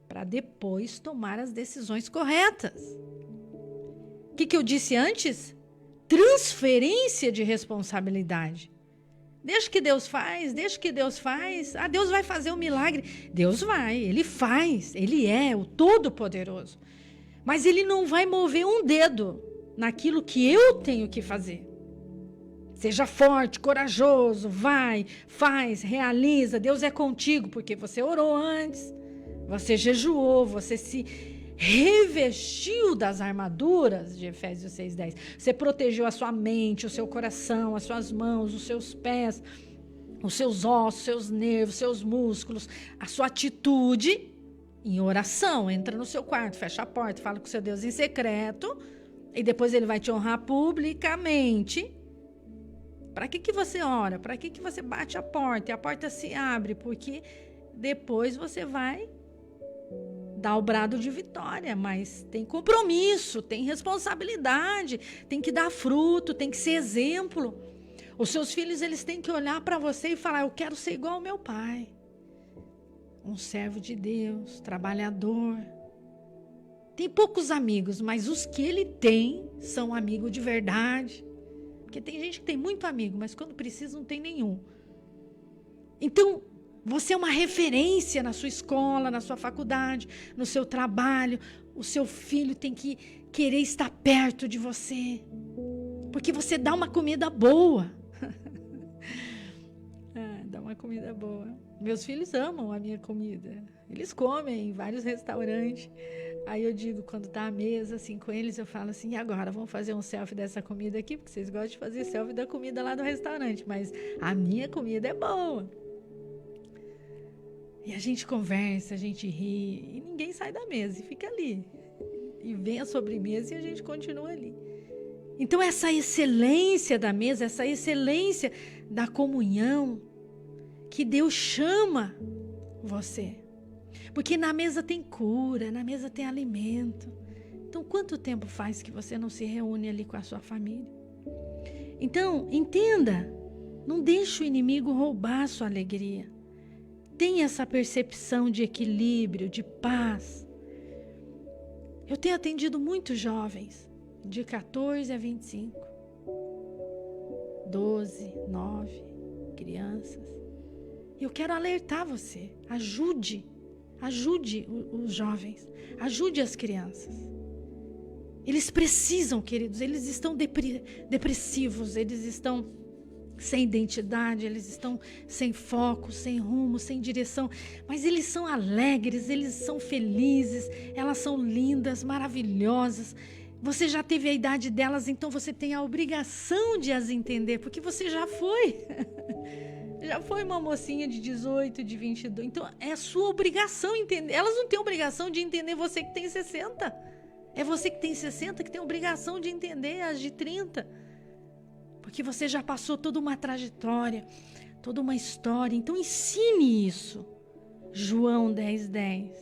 Para depois tomar as decisões corretas. O que eu disse antes? Transferência de responsabilidade. Deixa que Deus faz. Deus vai fazer um milagre. Deus vai, Ele faz, Ele é o Todo-Poderoso. Mas Ele não vai mover um dedo naquilo que eu tenho que fazer. Seja forte, corajoso, vai, faz, realiza. Deus é contigo, porque você orou antes, você jejuou, você se revestiu das armaduras de Efésios 6:10. Você protegeu a sua mente, o seu coração, as suas mãos, os seus pés, os seus ossos, seus nervos, seus músculos, a sua atitude em oração. Entra no seu quarto, fecha a porta, fala com o seu Deus em secreto e depois Ele vai te honrar publicamente. Para que você ora? Para que você bate a porta e a porta se abre? Porque depois você vai dar o brado de vitória, mas tem compromisso, tem responsabilidade, tem que dar fruto, tem que ser exemplo. Os seus filhos, eles têm que olhar para você e falar: eu quero ser igual ao meu pai. Um servo de Deus, trabalhador. Tem poucos amigos, mas os que ele tem são amigos de verdade. Porque tem gente que tem muito amigo, mas quando precisa não tem nenhum. Então, você é uma referência na sua escola, na sua faculdade, no seu trabalho. O seu filho tem que querer estar perto de você. Porque você dá uma comida boa. Dá uma comida boa. Meus filhos amam a minha comida. Eles comem em vários restaurantes. Aí eu digo, quando tá à mesa assim com eles, eu falo assim: e agora, vamos fazer um selfie dessa comida aqui? Porque vocês gostam de fazer selfie da comida lá do restaurante, mas a minha comida é boa. E a gente conversa, a gente ri, e ninguém sai da mesa, e fica ali. E vem a sobremesa e a gente continua ali. Então essa excelência da mesa, essa excelência da comunhão, que Deus chama você. Porque na mesa tem cura, na mesa tem alimento. Então, quanto tempo faz que você não se reúne ali com a sua família? Então, entenda, não deixe o inimigo roubar a sua alegria. Tenha essa percepção de equilíbrio, de paz. Eu tenho atendido muitos jovens, de 14 a 25, 12, 9, crianças. E eu quero alertar você, ajude os jovens, ajude as crianças. Eles precisam, queridos, eles estão depressivos, eles estão sem identidade, eles estão sem foco, sem rumo, sem direção, mas eles são alegres, eles são felizes, elas são lindas, maravilhosas, Você já teve a idade delas, então você tem a obrigação de as entender, porque você já foi. Já foi uma mocinha de 18, de 22. Então é a sua obrigação entender. Elas não têm obrigação de entender você que tem 60. É você que tem 60 que tem obrigação de entender as de 30. Porque você já passou toda uma trajetória, toda uma história. Então ensine isso. João 10:10.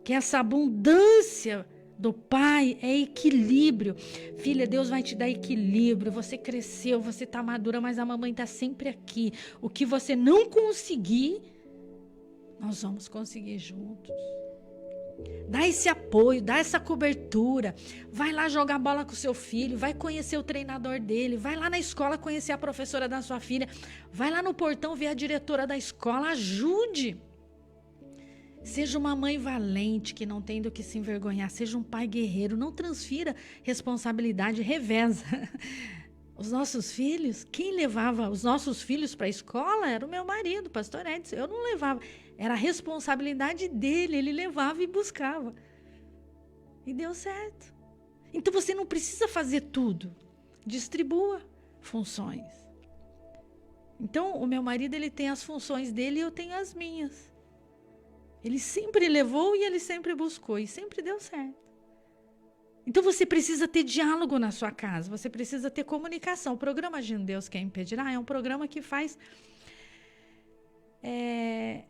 Que essa abundância do Pai é equilíbrio. Filha, Deus vai te dar equilíbrio. Você cresceu, você está madura, mas a mamãe está sempre aqui. O que você não conseguir, nós vamos conseguir juntos. Dá esse apoio, dá essa cobertura. Vai lá jogar bola com o seu filho, vai conhecer o treinador dele, vai lá na escola conhecer a professora da sua filha, vai lá no portão ver a diretora da escola, ajude. Seja uma mãe valente, que não tem do que se envergonhar. Seja um pai guerreiro. Não transfira responsabilidade, reveza. Os nossos filhos, quem levava os nossos filhos para a escola era o meu marido, o pastor Edson. Eu não levava. Era a responsabilidade dele. Ele levava e buscava. E deu certo. Então você não precisa fazer tudo. Distribua funções. Então o meu marido, ele tem as funções dele e eu tenho as minhas. Ele sempre levou e ele sempre buscou e sempre deu certo. Então você precisa ter diálogo na sua casa, você precisa ter comunicação. O programa Agindo Deus Quem Impedirá é um programa que faz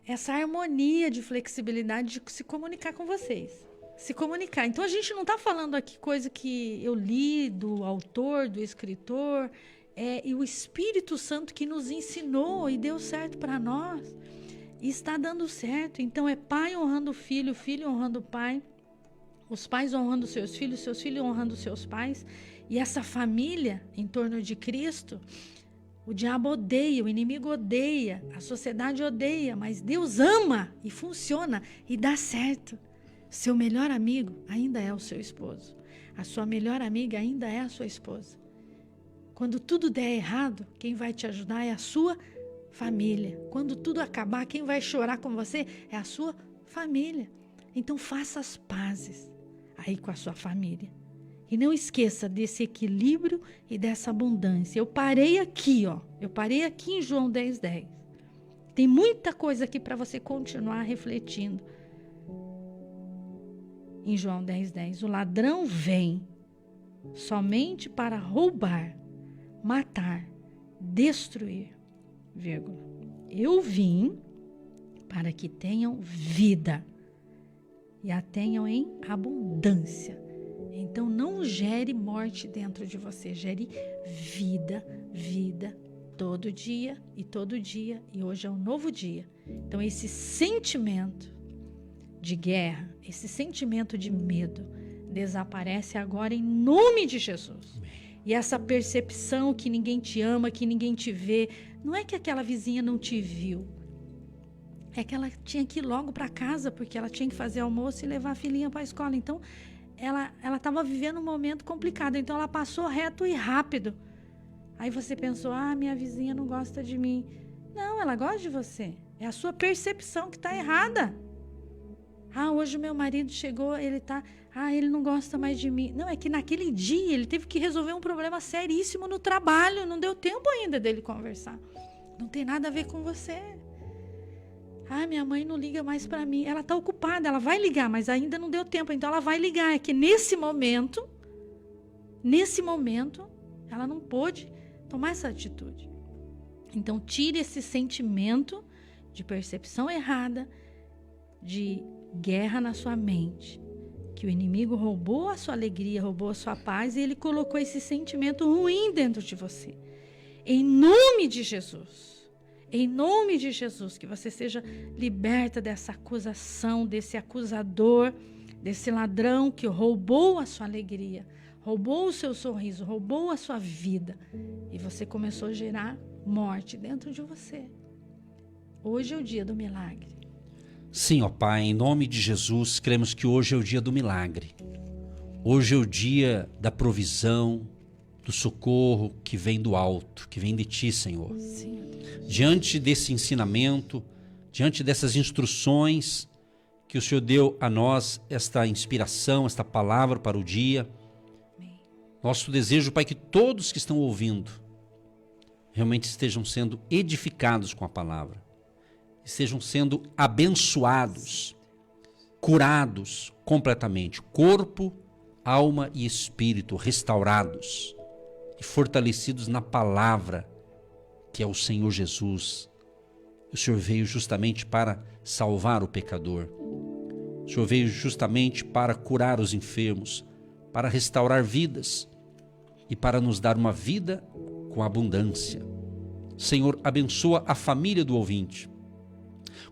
essa harmonia de flexibilidade de se comunicar com vocês. Se comunicar. Então a gente não está falando aqui coisa que eu li do autor, do escritor, e o Espírito Santo que nos ensinou e deu certo para nós. E está dando certo. Então é pai honrando filho honrando o pai, os pais honrando seus filhos honrando seus pais. E essa família em torno de Cristo, o diabo odeia, o inimigo odeia, a sociedade odeia, mas Deus ama e funciona e dá certo. Seu melhor amigo ainda é o seu esposo. A sua melhor amiga ainda é a sua esposa. Quando tudo der errado, quem vai te ajudar é a sua família. Quando tudo acabar, quem vai chorar com você é a sua família. Então faça as pazes aí com a sua família. E não esqueça desse equilíbrio e dessa abundância. Eu parei aqui, ó. Eu parei aqui em João 10:10. Tem muita coisa aqui para você continuar refletindo. Em João 10:10, o ladrão vem somente para roubar, matar, destruir. Vírgula. Eu vim para que tenham vida e a tenham em abundância. Então não gere morte dentro de você, gere vida, vida todo dia, e hoje é um novo dia. Então esse sentimento de guerra, esse sentimento de medo desaparece agora em nome de Jesus. E essa percepção que ninguém te ama, que ninguém te vê, não é que aquela vizinha não te viu. É que ela tinha que ir logo para casa, porque ela tinha que fazer almoço e levar a filhinha para a escola. Então, ela estava vivendo um momento complicado. Então, ela passou reto e rápido. Aí você pensou, minha vizinha não gosta de mim. Não, ela gosta de você. É a sua percepção que está errada. Hoje o meu marido chegou, ele não gosta mais de mim. Não, é que naquele dia ele teve que resolver um problema seríssimo no trabalho. Não deu tempo ainda dele conversar. Não tem nada a ver com você. Minha mãe não liga mais para mim. Ela está ocupada, ela vai ligar, mas ainda não deu tempo. Então ela vai ligar. É que nesse momento, ela não pôde tomar essa atitude. Então tire esse sentimento de percepção errada, de guerra na sua mente, que o inimigo roubou a sua alegria, roubou a sua paz e ele colocou esse sentimento ruim dentro de você. Em nome de Jesus, que você seja liberta dessa acusação, desse acusador, desse ladrão que roubou a sua alegria, roubou o seu sorriso, roubou a sua vida e você começou a gerar morte dentro de você. Hoje é o dia do milagre. Sim, ó Pai, em nome de Jesus, cremos que hoje é o dia do milagre. Hoje é o dia da provisão, do socorro que vem do alto, que vem de Ti, Senhor. Sim. Diante desse ensinamento, diante dessas instruções que o Senhor deu a nós, esta inspiração, esta palavra para o dia, Nosso desejo, Pai, que todos que estão ouvindo realmente estejam sendo edificados com a palavra, estejam sendo abençoados, curados completamente, corpo, alma e espírito, restaurados e fortalecidos na palavra, que é o Senhor Jesus. O Senhor veio justamente para salvar o pecador. O Senhor veio justamente para curar os enfermos, para restaurar vidas e para nos dar uma vida com abundância. Senhor, abençoa a família do ouvinte.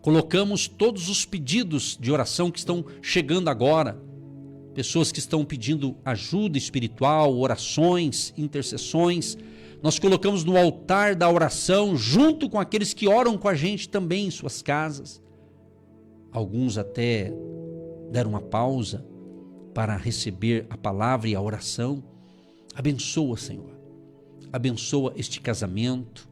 Colocamos todos os pedidos de oração que estão chegando agora. Pessoas que estão pedindo ajuda espiritual, orações, intercessões. Nós colocamos no altar da oração, junto com aqueles que oram com a gente também em suas casas. Alguns até deram uma pausa para receber a palavra e a oração. Abençoa, Senhor. Abençoa este casamento.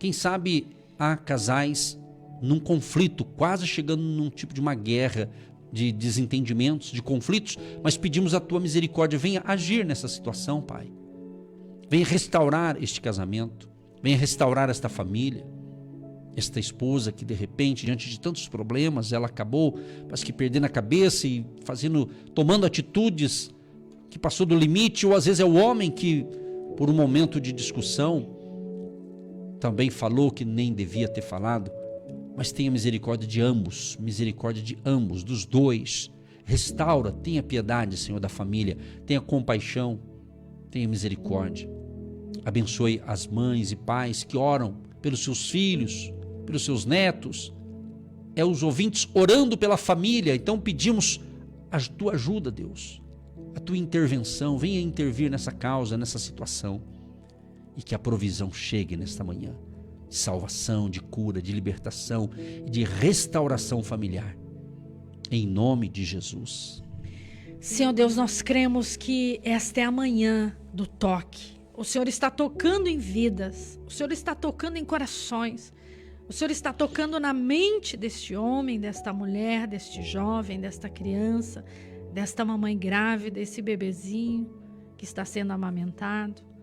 Quem sabe há casais num conflito, quase chegando num tipo de uma guerra, de desentendimentos, de conflitos, mas pedimos a tua misericórdia, venha agir nessa situação, Pai. Venha restaurar este casamento, venha restaurar esta família, esta esposa que de repente, diante de tantos problemas, ela acabou, parece que perdendo a cabeça e tomando atitudes que passou do limite, ou às vezes é o homem que, por um momento de discussão, também falou que nem devia ter falado. Mas tenha misericórdia de ambos, dos dois. Restaura, tenha piedade, Senhor, da família, tenha compaixão, tenha misericórdia. Abençoe as mães e pais que oram pelos seus filhos, pelos seus netos. É os ouvintes orando pela família, então pedimos a tua ajuda, Deus, a tua intervenção, venha intervir nessa causa, nessa situação, e que a provisão chegue nesta manhã. De salvação, de cura, de libertação, de restauração familiar. Em nome de Jesus. Senhor Deus, nós cremos que esta é a manhã do toque. O Senhor está tocando em vidas. O Senhor está tocando em corações. O Senhor está tocando na mente deste homem, desta mulher, deste jovem, desta criança, desta mamãe grávida, desse bebezinho que está sendo amamentado.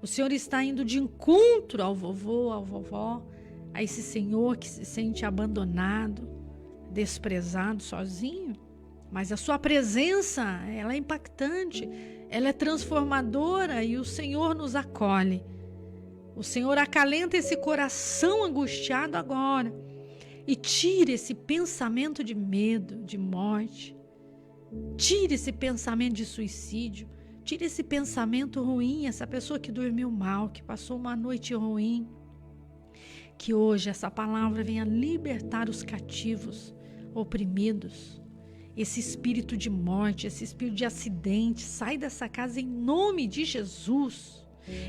O Senhor está indo de encontro ao vovô, à vovó, a esse senhor que se sente abandonado, desprezado, sozinho. Mas a sua presença, ela é impactante, ela é transformadora e o Senhor nos acolhe. O Senhor acalenta esse coração angustiado agora e tira esse pensamento de medo, de morte. Tira esse pensamento de suicídio. Tira esse pensamento ruim, essa pessoa que dormiu mal, que passou uma noite ruim. Que hoje essa palavra venha libertar os cativos, oprimidos. Esse espírito de morte, esse espírito de acidente, sai dessa casa em nome de Jesus.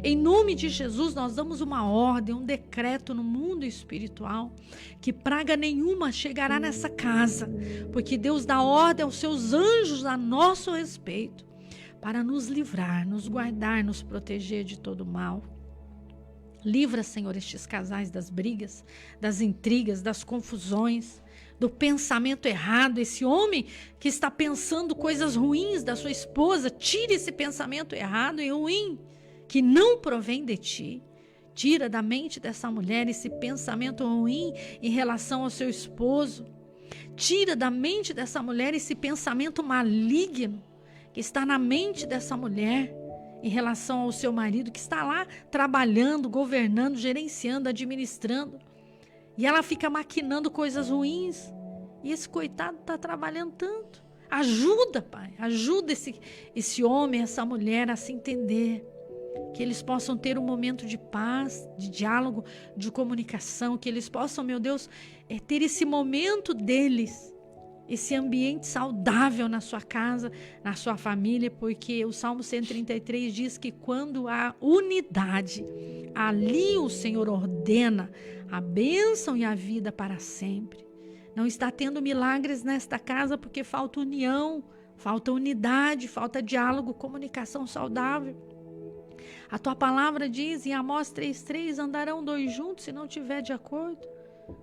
Em nome de Jesus, nós damos uma ordem, um decreto no mundo espiritual, que praga nenhuma chegará nessa casa, porque Deus dá ordem aos seus anjos a nosso respeito, para nos livrar, nos guardar, nos proteger de todo mal. Livra, Senhor, estes casais das brigas, das intrigas, das confusões, do pensamento errado. Esse homem que está pensando coisas ruins da sua esposa, tire esse pensamento errado e ruim, que não provém de ti. Tira da mente dessa mulher esse pensamento ruim em relação ao seu esposo. Tira da mente dessa mulher esse pensamento maligno que está na mente dessa mulher em relação ao seu marido, que está lá trabalhando, governando, gerenciando, administrando. E ela fica maquinando coisas ruins. E esse coitado está trabalhando tanto. Ajuda, Pai, ajuda esse homem, essa mulher a se entender. Que eles possam ter um momento de paz, de diálogo, de comunicação. Que eles possam, meu Deus, ter esse momento deles. Esse ambiente saudável na sua casa, na sua família, porque o Salmo 133 diz que quando há unidade, ali o Senhor ordena a bênção e a vida para sempre. Não está tendo milagres nesta casa porque falta união, falta unidade, falta diálogo, comunicação saudável. A tua palavra diz em Amós 3:3, andarão dois juntos se não tiver de acordo.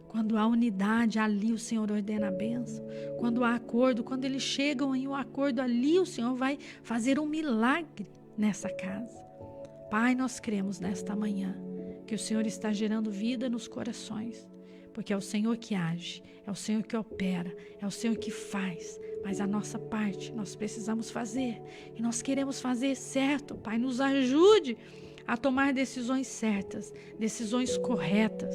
Quando há unidade, ali o Senhor ordena a bênção. Quando há acordo, quando eles chegam em um acordo, ali o Senhor vai fazer um milagre. nessa casa. Pai, nós cremos nesta manhã que o Senhor está gerando vida nos corações, porque é o Senhor que age, é o Senhor que opera, é o Senhor que faz, mas a nossa parte nós precisamos fazer, e nós queremos fazer certo. Pai, nos ajude a tomar decisões certas, decisões corretas.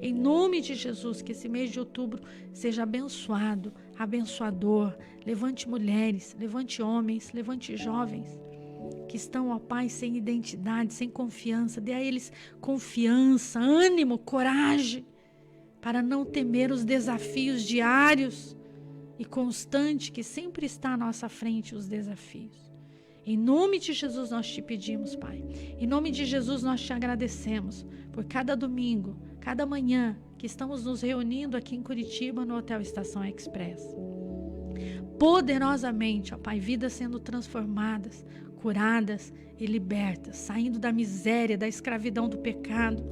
Em nome de Jesus, que esse mês de outubro seja abençoado, abençoador. Levante mulheres, levante homens, levante jovens que estão, ó Pai, sem identidade, sem confiança. Dê a eles confiança, ânimo, coragem, para não temer os desafios diários e constantes que sempre está à nossa frente, os desafios. Em nome de Jesus nós te pedimos, Pai. Em nome de Jesus nós te agradecemos por cada domingo, cada manhã que estamos nos reunindo aqui em Curitiba no Hotel Estação Express. Poderosamente, ó Pai, vidas sendo transformadas, curadas e libertas, saindo da miséria, da escravidão do pecado,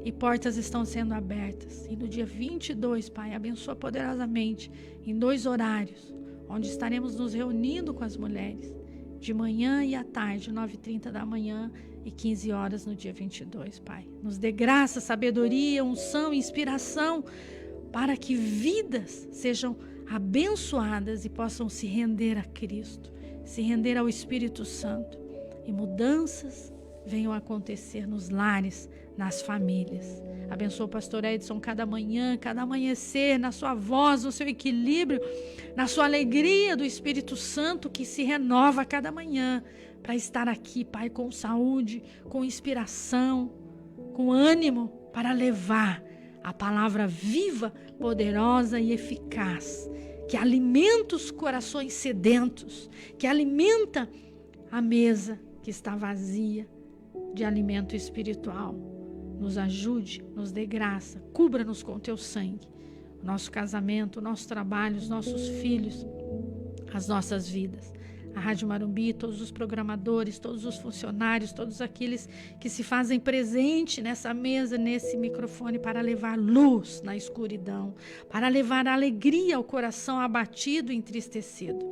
e portas estão sendo abertas. E no dia 22, Pai, abençoa poderosamente em 2 horários, onde estaremos nos reunindo com as mulheres, de manhã e à tarde, 9h30 da manhã e 15 horas no dia 22, Pai. Nos dê graça, sabedoria, unção, inspiração, para que vidas sejam abençoadas e possam se render a Cristo, se render ao Espírito Santo, e mudanças venham acontecer nos lares, nas famílias. Abençoa o pastor Edson cada manhã, cada amanhecer, na sua voz, no seu equilíbrio, na sua alegria do Espírito Santo que se renova a cada manhã, para estar aqui, Pai, com saúde, com inspiração, com ânimo, para levar a palavra viva, poderosa e eficaz, que alimenta os corações sedentos, que alimenta a mesa que está vazia de alimento espiritual. Nos ajude, nos dê graça, cubra-nos com teu sangue, o nosso casamento, o nosso trabalho, os nossos filhos, as nossas vidas. A Rádio Marumbi, todos os programadores, todos os funcionários, todos aqueles que se fazem presente nessa mesa, nesse microfone, para levar luz na escuridão, para levar alegria ao coração abatido e entristecido.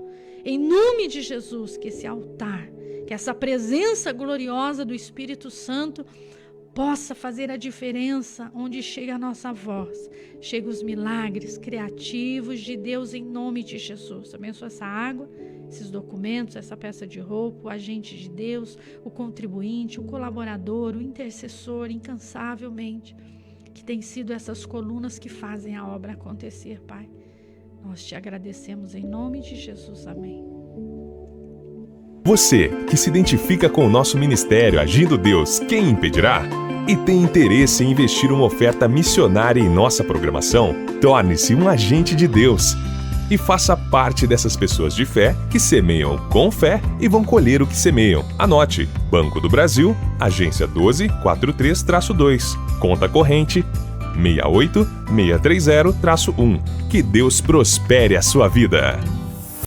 Em nome de Jesus, que esse altar, que essa presença gloriosa do Espírito Santo possa fazer a diferença onde chega a nossa voz, chega os milagres criativos de Deus em nome de Jesus. Abençoa essa água, esses documentos, essa peça de roupa, o agente de Deus, o contribuinte, o colaborador, o intercessor, incansavelmente, que tem sido essas colunas que fazem a obra acontecer, Pai. Nós te agradecemos em nome de Jesus. Amém. Você que se identifica com o nosso ministério Agindo Deus, quem impedirá? E tem interesse em investir uma oferta missionária em nossa programação? Torne-se um agente de Deus e faça parte dessas pessoas de fé que semeiam com fé e vão colher o que semeiam. Anote: Banco do Brasil, agência 1243-2, conta corrente 68630-1. Que Deus prospere a sua vida.